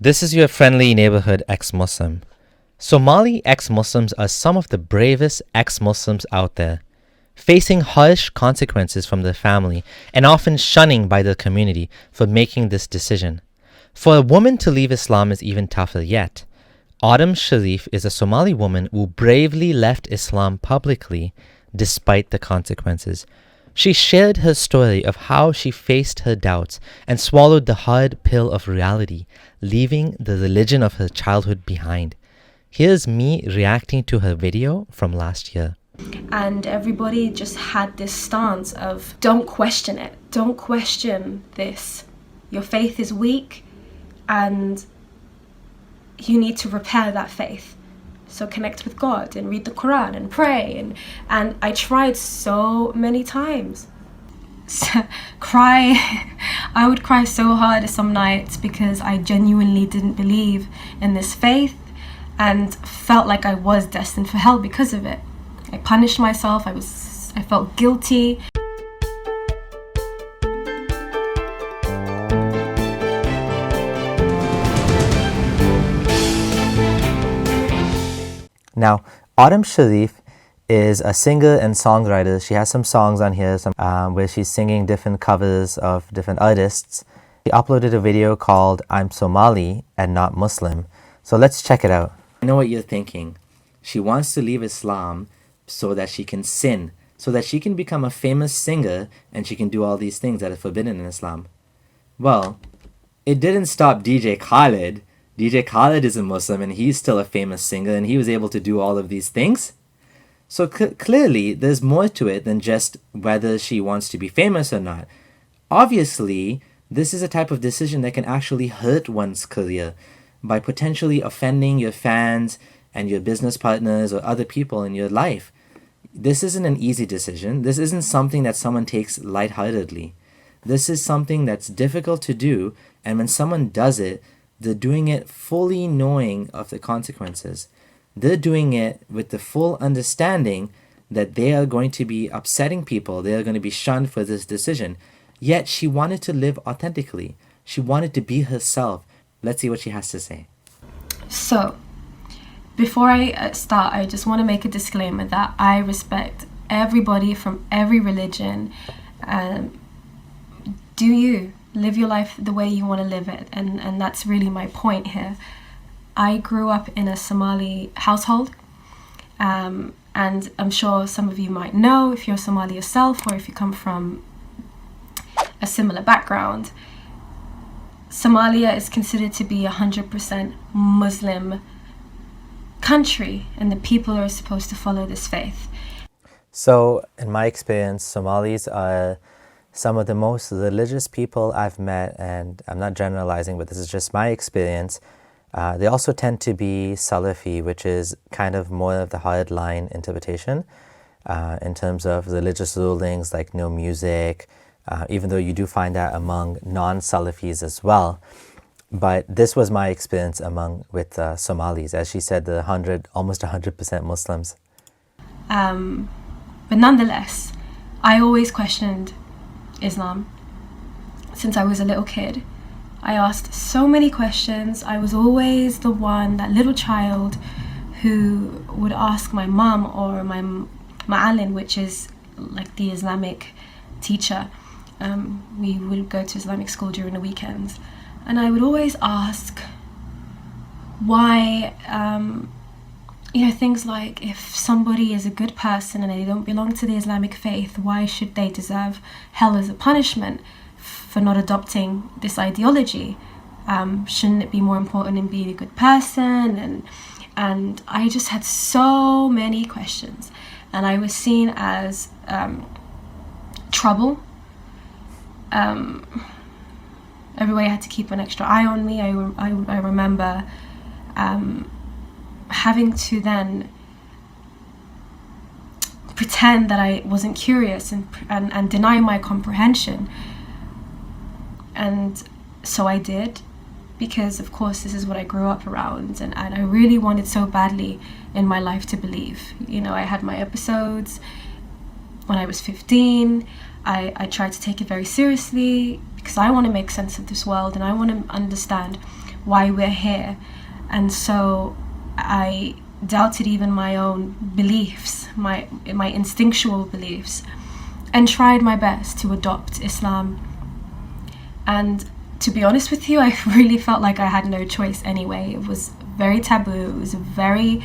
This is your friendly neighborhood ex-Muslim. Somali ex-Muslims are some of the bravest ex-Muslims out there, facing harsh consequences from their family and often shunning by the community for making this decision. For a woman to leave Islam is even tougher yet. Sherif is a Somali woman who bravely left Islam publicly despite the consequences. She shared her story of how she faced her doubts and swallowed the hard pill of reality, leaving the religion of her childhood behind. Here's me reacting to her video from last year. And everybody just had this stance of, don't question it, don't question this. Your faith is weak and you need to repair that faith. So connect with God and read the Quran and pray. And I tried so many times. I would cry so hard some nights because I genuinely didn't believe in this faith and felt like I was destined for hell because of it. I punished myself, I felt guilty. Now, Sherif is a singer and songwriter. She has some songs on here where she's singing different covers of different artists. She uploaded a video called I'm Somali and Not Muslim. So let's check it out. I know what you're thinking. She wants to leave Islam so that she can sin, so that she can become a famous singer and she can do all these things that are forbidden in Islam. Well, it didn't stop DJ Khaled. DJ Khaled is a Muslim and he's still a famous singer and he was able to do all of these things. So clearly there's more to it than just whether she wants to be famous or not. Obviously, this is a type of decision that can actually hurt one's career by potentially offending your fans and your business partners or other people in your life. This isn't an easy decision. This isn't something that someone takes lightheartedly. This is something that's difficult to do, and when someone does it, they're doing it fully knowing of the consequences. They're doing it with the full understanding that they are going to be upsetting people. They are going to be shunned for this decision. Yet she wanted to live authentically. She wanted to be herself. Let's see what she has to say. So, before I start, I just want to make a disclaimer that I respect everybody from every religion. Do you live your life the way you want to live it? And that's really my point here. I grew up in a Somali household, and I'm sure some of you might know if you're Somali yourself or if you come from a similar background. Somalia is considered to be 100% Muslim country, and the people are supposed to follow this faith. So, in my experience, Somalis are some of the most religious people I've met, and I'm not generalizing, but this is just my experience. They also tend to be Salafi, which is kind of more of the hardline interpretation in terms of religious rulings like no music, even though you do find that among non-Salafis as well. But this was my experience with Somalis. As she said, almost 100% Muslims. But nonetheless, I always questioned Islam since I was a little kid. I asked so many questions. I was always the one, that little child, who would ask my mum or my ma'alin, which is like the Islamic teacher. We would go to Islamic school during the weekends. And I would always ask why, things like if somebody is a good person and they don't belong to the Islamic faith, why should they deserve hell as a punishment for not adopting this ideology? Shouldn't it be more important in being a good person? And I just had so many questions, and I was seen as trouble. Everybody had to keep an extra eye on me. I remember having to then pretend that I wasn't curious and deny my comprehension. And so I did, because of course this is what I grew up around, and I really wanted so badly in my life to believe. I had my episodes when I was 15. I tried to take it very seriously because I want to make sense of this world and I want to understand why we're here. And so I doubted even my own beliefs, my instinctual beliefs, and tried my best to adopt Islam. And to be honest with you, I really felt like I had no choice anyway. It was very taboo. It was very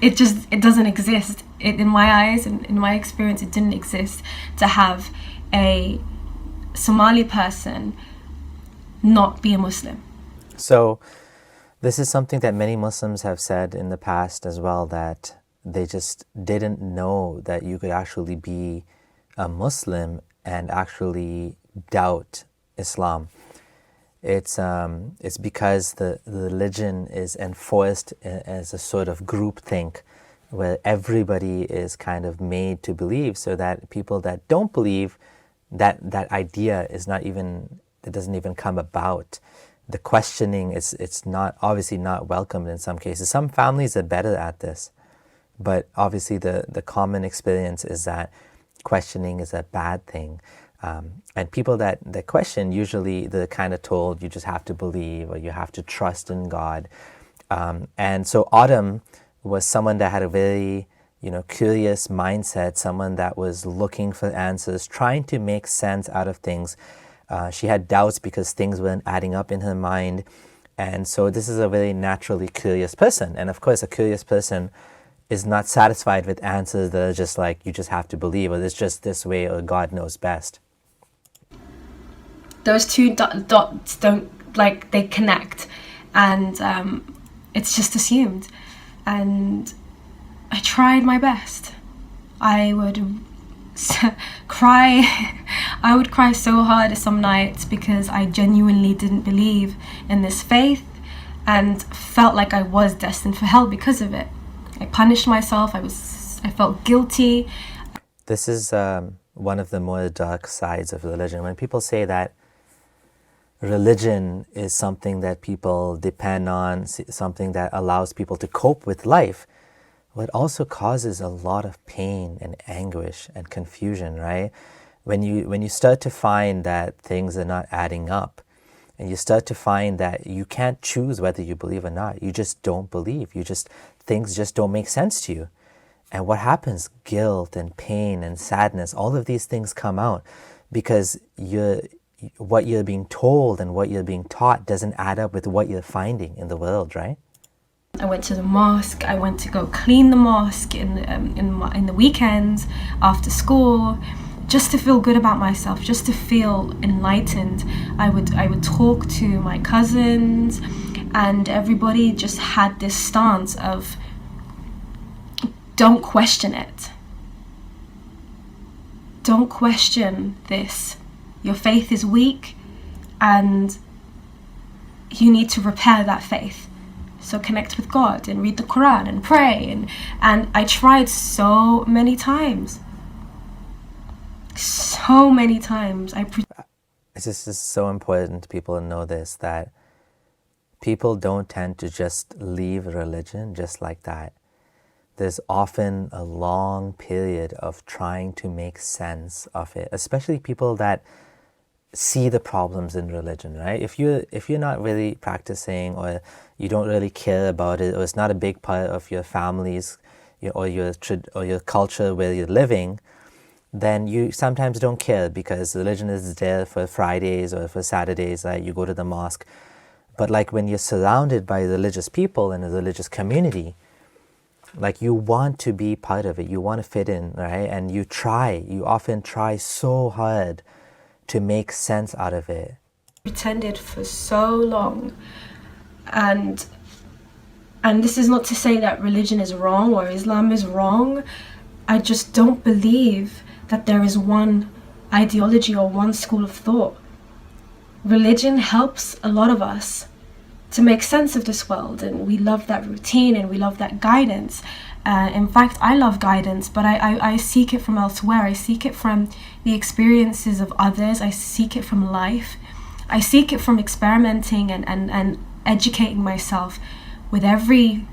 it doesn't exist. In my eyes and in my experience, it didn't exist to have a Somali person not be a Muslim. So this is something that many Muslims have said in the past as well, that they just didn't know that you could actually be a Muslim and actually doubt Islam. It's because the religion is enforced as a sort of groupthink where everybody is kind of made to believe, so that people that don't believe, that idea is not even, it doesn't even come about. The questioning it's not, obviously not welcomed in some cases. Some families are better at this, but obviously the common experience is that questioning is a bad thing. And people that question, usually they're kind of told you just have to believe or you have to trust in God. And so Autumn was someone that had a very, curious mindset, someone that was looking for answers, trying to make sense out of things. She had doubts because things weren't adding up in her mind. And so this is a very naturally curious person. And of course, a curious person is not satisfied with answers that are just like, you just have to believe, or it's just this way, or God knows best. Those two dots don't, they connect, and it's just assumed. And I tried my best. I would cry so hard some nights because I genuinely didn't believe in this faith and felt like I was destined for hell because of it. I punished myself. I felt guilty. This is one of the more dark sides of religion. When people say that religion is something that people depend on, something that allows people to cope with life, well, it also causes a lot of pain and anguish and confusion, right? When you start to find that things are not adding up, and you start to find that you can't choose whether you believe or not, you just don't believe. Things just don't make sense to you. And what happens? Guilt and pain and sadness, all of these things come out because what you're being told and what you're being taught doesn't add up with what you're finding in the world, right? I went to the mosque. I went to go clean the mosque in the weekends after school, just to feel good about myself, just to feel enlightened. I would talk to my cousins, and everybody just had this stance of, don't question it. Don't question this. Your faith is weak and you need to repair that faith. So connect with God and read the Quran and pray. And I tried so many times. So many times. It's just so important people know this, that people don't tend to just leave religion just like that. There's often a long period of trying to make sense of it, especially people that see the problems in religion, right? If you're not really practicing, or you don't really care about it, or it's not a big part of your family's or your culture where you're living, then you sometimes don't care because religion is there for Fridays or for Saturdays, right? You go to the mosque. But like when you're surrounded by religious people in a religious community, like you want to be part of it, you want to fit in, right? And you often try so hard to make sense out of it. Pretended for so long, and this is not to say that religion is wrong or Islam is wrong. I just don't believe that there is one ideology or one school of thought. Religion helps a lot of us to make sense of this world, and we love that routine and we love that guidance. In fact, I love guidance, but I seek it from elsewhere. I seek it from the experiences of others. I seek it from life. I seek it from experimenting and educating myself with every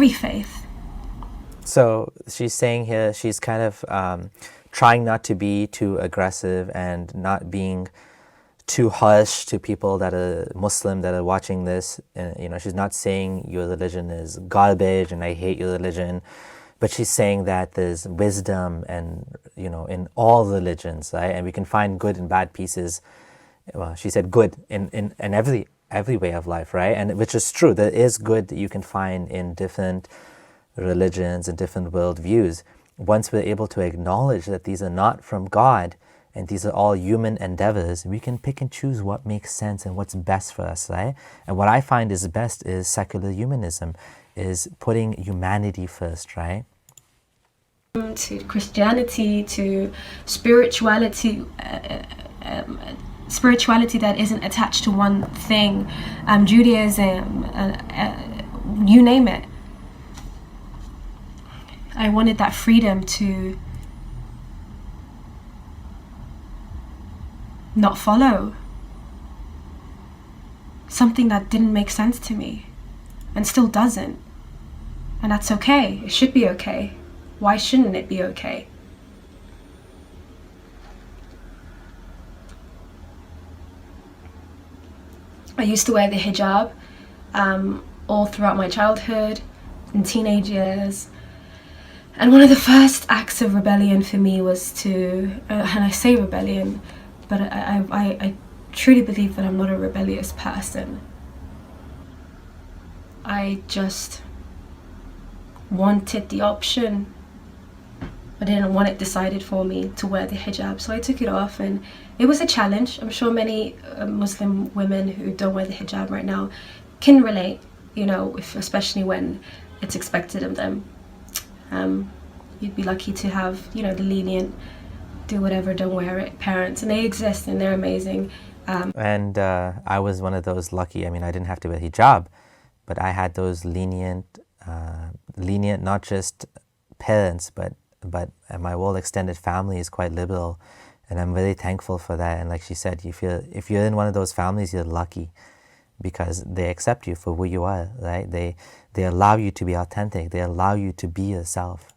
faith. So she's saying here, she's kind of trying not to be too aggressive and not being too harsh to people that are Muslim that are watching this. And, she's not saying your religion is garbage and I hate your religion, but she's saying that there's wisdom and, in all religions, right? And we can find good and bad pieces. Well, she said good in every way of life, right? And which is true. There is good that you can find in different religions and different worldviews. Once we're able to acknowledge that these are not from God and these are all human endeavors, we can pick and choose what makes sense and what's best for us, right? And what I find is best is secular humanism, is putting humanity first, right? To Christianity, to spirituality, spirituality that isn't attached to one thing, Judaism, you name it. I wanted that freedom to not follow something that didn't make sense to me and still doesn't. And that's okay. It should be okay. Why shouldn't it be okay? I used to wear the hijab all throughout my childhood and teenage years. And one of the first acts of rebellion for me was to, and I say rebellion, but I truly believe that I'm not a rebellious person. I just wanted the option. I didn't want it decided for me to wear the hijab, so I took it off, and it was a challenge. I'm sure many Muslim women who don't wear the hijab right now can relate, especially when it's expected of them. You'd be lucky to have, the lenient, do whatever, don't wear it parents, and they exist and they're amazing. And I was one of those lucky. I didn't have to wear hijab, but I had those lenient, not just parents, but my whole extended family is quite liberal, and I'm very thankful for that. And like she said, if you're in one of those families, you're lucky because they accept you for who you are, right? They allow you to be authentic. They allow you to be yourself.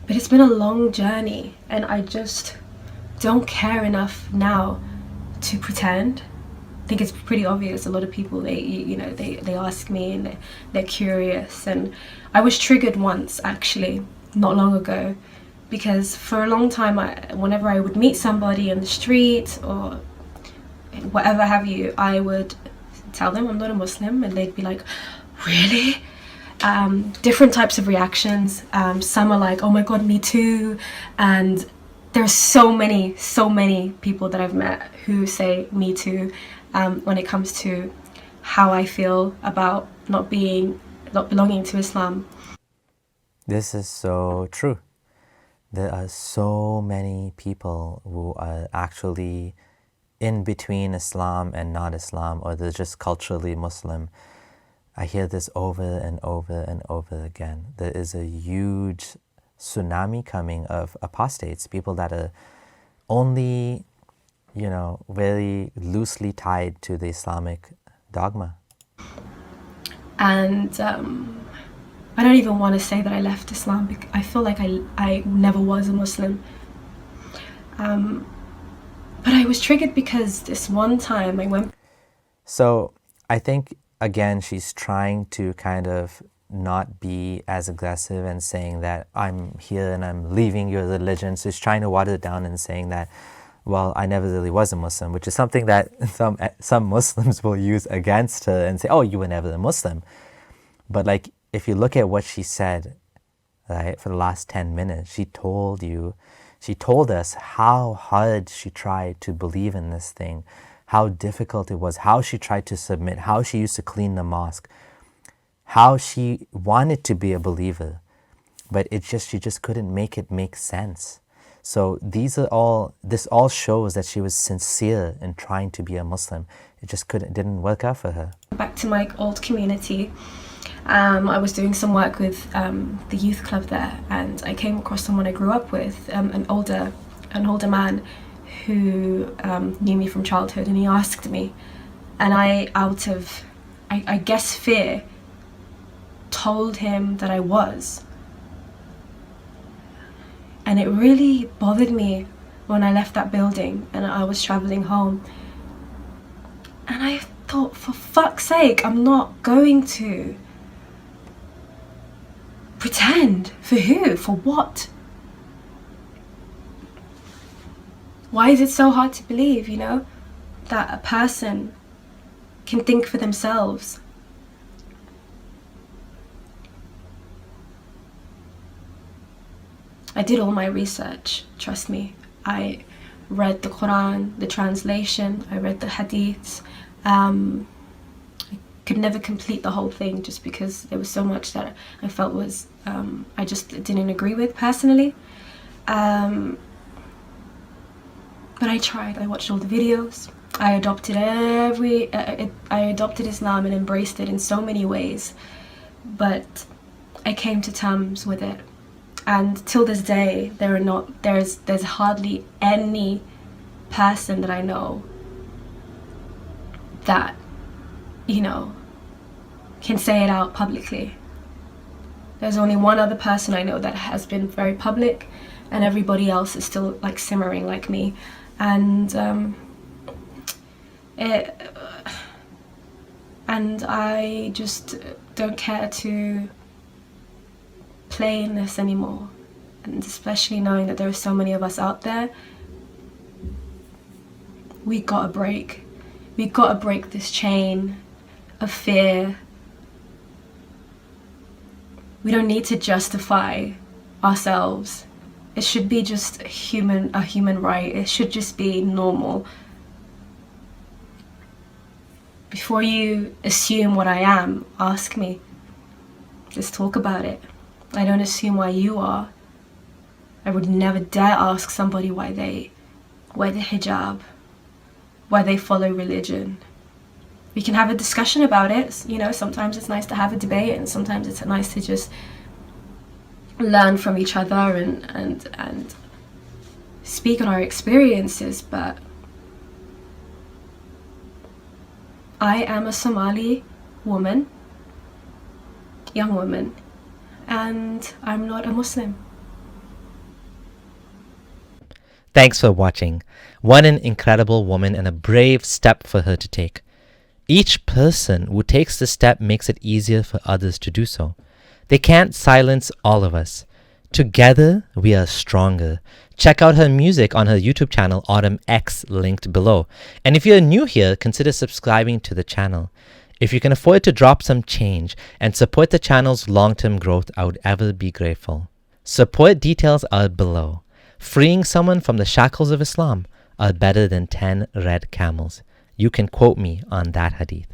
But it's been a long journey, and I just don't care enough now to pretend. I think it's pretty obvious. A lot of people, they ask me and they're curious. And I was triggered once, actually, not long ago, because for a long time, whenever I would meet somebody in the street or whatever have you, I would tell them I'm not a Muslim, and they'd be like, really? Different types of reactions. Some are like, oh my god, me too. And there's so many people that I've met who say me too when it comes to how I feel about not belonging to Islam. This is so true. There are so many people who are actually in between Islam and not Islam, or they're just culturally Muslim. I hear this over and over and over again. There is a huge tsunami coming of apostates, people that are only, very loosely tied to the Islamic dogma. And I don't even want to say that I left Islam, because I feel like I never was a Muslim. But I was triggered because this one time I went... So I think, again, she's trying to kind of not be as aggressive and saying that I'm here and I'm leaving your religion. So she's trying to water it down and saying that, well, I never really was a Muslim, which is something that some Muslims will use against her and say, oh, you were never a Muslim. But like, if you look at what she said, right, for the last 10 minutes, she told us how hard she tried to believe in this thing, how difficult it was, how she tried to submit, how she used to clean the mosque, how she wanted to be a believer, but she just couldn't make it make sense. So this all shows that she was sincere in trying to be a Muslim. It just didn't work out for her. Back to my old community. I was doing some work with the youth club there, and I came across someone I grew up with, an older man who knew me from childhood, and he asked me, and I, out of, I guess, fear, told him that I was. And it really bothered me when I left that building and I was traveling home. And I thought, for fuck's sake, I'm not going to pretend. For who? For what? Why is it so hard to believe, you know, that a person can think for themselves? I did all my research, trust me. I read the Quran, the translation, I read the hadiths. I could never complete the whole thing just because there was so much that I felt was, I just didn't agree with personally. But I tried. I watched all the videos. I adopted I adopted Islam and embraced it in so many ways. But I came to terms with it. And till this day, there's hardly any person that I know that, you know, can say it out publicly. There's only one other person I know that has been very public, and everybody else is still like simmering like me. And and I just don't care to play in this anymore, and especially knowing that there are so many of us out there. We gotta break this chain of fear. We don't need to justify ourselves. It should be just a human right. It should just be normal. Before you assume what I am, ask me. Let's talk about it. I don't assume why you are. I would never dare ask somebody why they wear the hijab, why they follow religion. We can have a discussion about it. You know, sometimes it's nice to have a debate, and sometimes it's nice to just learn from each other and speak on our experiences. But I am a Somali woman, young woman, and I'm not a Muslim. Thanks for watching. What an incredible woman, and a brave step for her to take. Each person who takes this step makes it easier for others to do so. They can't silence all of us. Together, we are stronger. Check out her music on her YouTube channel, Autumn X, linked below. And if you're new here, consider subscribing to the channel. If you can afford to drop some change and support the channel's long-term growth, I would ever be grateful. Support details are below. Freeing someone from the shackles of Islam are better than 10 red camels. You can quote me on that hadith.